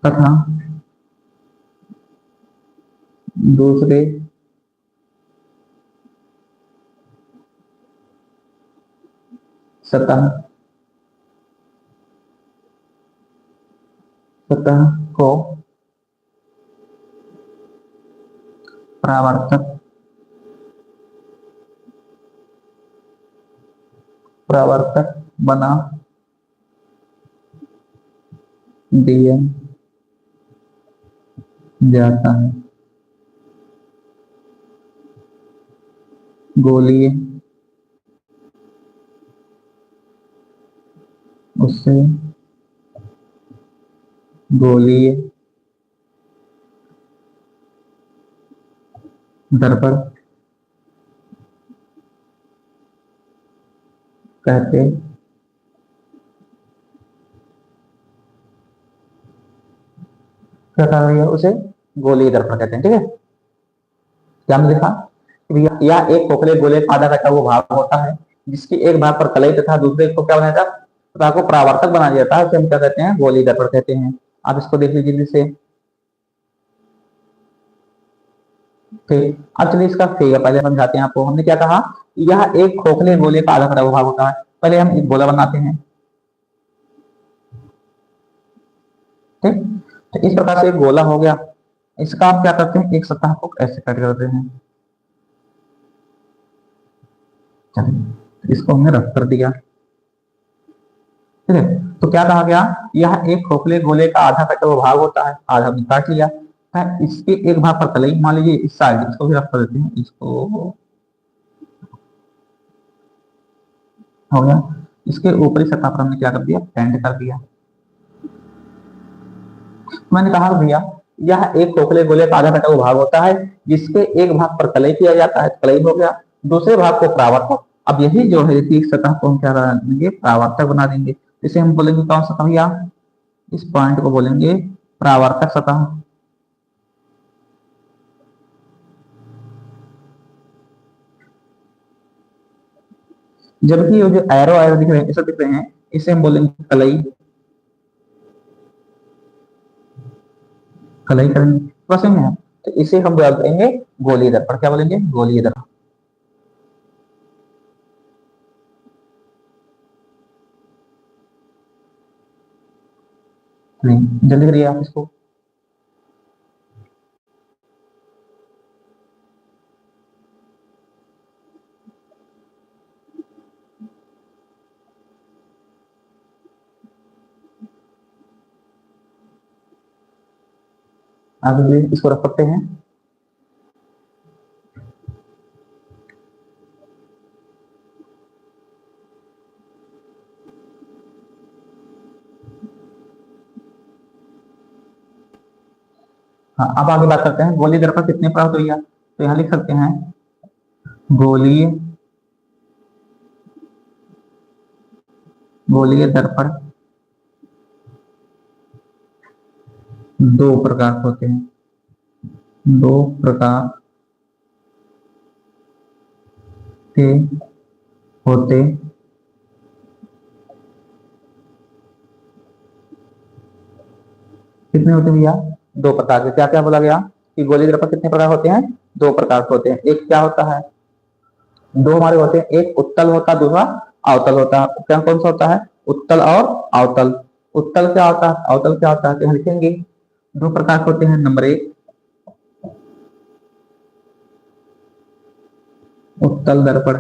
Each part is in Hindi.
तथा दूसरे सतह सतह को परावर्तक परावर्तक बना दिया जाता है। गोलीय उससे गोलीय दर्पण कहते क्या कहा गया, उसे गोलीय दर्पण कहते हैं। ठीक है, क्या हमने देखा, यह एक खोखले गोले का आधा कटा हुआ भाग होता है जिसकी एक भाग पर कलई तथा दूसरे को क्या बनाया जाता है, तथा को परावर्तक बनाया जाता है, हम क्या कहते हैं, गोलीय दर्पण कहते हैं। आप इसको देख लीजिए जल्दी से। फिर अब चलिए इसका फिगर पहले समझाते हैं आपको। हमने क्या कहा, यह एक खोखले गोले का आधा कटा हुआ भाग होता है। पहले हम एक गोला बनाते हैं। ठीक, तो इस प्रकार से एक गोला हो गया। इसका आप क्या करते हैं, एक सतह को ऐसे कट करते हैं। चलिए इसको हमने रख कर दिया। ठीक है, तो क्या कहा गया, यह एक खोखले गोले का आधा कटा हुआ भाग होता है। आधा हमने काट लिया है। इसके एक भाग पर कलई, मान लीजिए इस साइड, इसको भी रख कर देते हैं। इसको हो गया। इसके ऊपरी सतह पर हमने क्या कर दिया, पेंट कर दिया। मैंने कहा भैया, यह एक खोखले गोले का आधा कटा हुआ भाग होता है जिसके एक भाग पर कलई किया जाता है, कलई हो गया। दूसरे भाग को परावर्तक। अब यही जो है इस सतह को हम क्या बना देंगे, परावर्तक बना देंगे। इसे हम बोलेंगे कौन सा भैया, इस पॉइंट को बोलेंगे परावर्तक सतह। जबकि ये जो एरो एरो दिख रहे हैं, ऐसा दिख रहे हैं, इसे हम बोलेंगे कलई। कलई करेंगे बस में, तो इसे हम बोलेंगे गोलीय दर्पण। क्या बोलेंगे, गोलीय दर्पण। नहीं, जल्दी करिए आप इसको। आगे इसको रख सकते हैं। हाँ, अब आगे बात करते हैं गोलीय दर्पण कितने प्राप्त हुई है। तो यहाँ लिख सकते हैं गोलीय गोलीय दर्पण दो प्रकार होते हैं। दो प्रकार के होते कितने होते हैं भैया, दो प्रकार के। क्या क्या बोला गया कि गोलीय दर्पण कितने प्रकार होते हैं, दो प्रकार के होते हैं। एक क्या होता है, दो हमारे होते हैं, एक उत्तल होता है, दूसरा अवतल होता है। क्या कौन सा होता है, उत्तल और अवतल। उत्तल क्या होता है, अवतल क्या होता है, तो लिखेंगे दो प्रकार के होते हैं। नंबर एक, उत्तल दर्पण।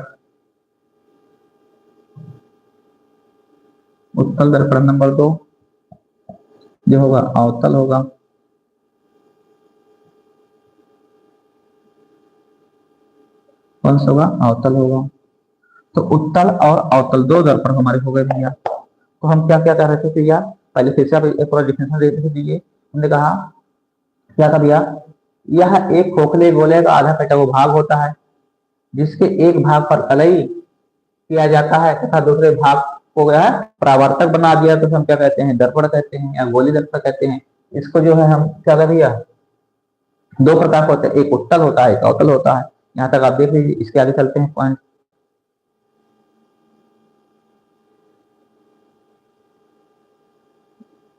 उत्तल दर्पण। नंबर दो जो होगा अवतल होगा। कौन सा होगा, अवतल होगा। तो उत्तल और अवतल दो दर्पण हमारे हो गए भैया। तो हम क्या क्या कर रहे थे भैया, पहले फिर से आप एक पूरा डिफिनेशन दे दीजिए। हमने कहा क्या कर दिया, यह एक खोखले गोले का आधा कटा हुआ भाग होता है जिसके एक भाग पर कलई किया जाता है तथा दूसरे भाग को गया है परावर्तक बना दिया, तो हम क्या कहते हैं, दर्पण कहते हैं या गोली दर्पण कहते हैं। इसको जो है हम क्या कर दिया, दो प्रकार के होते हैं, एक उत्तल होता है, एक अवतल होता है। यहाँ तक आप देख लीजिए। इसके आगे चलते हैं पॉइंट।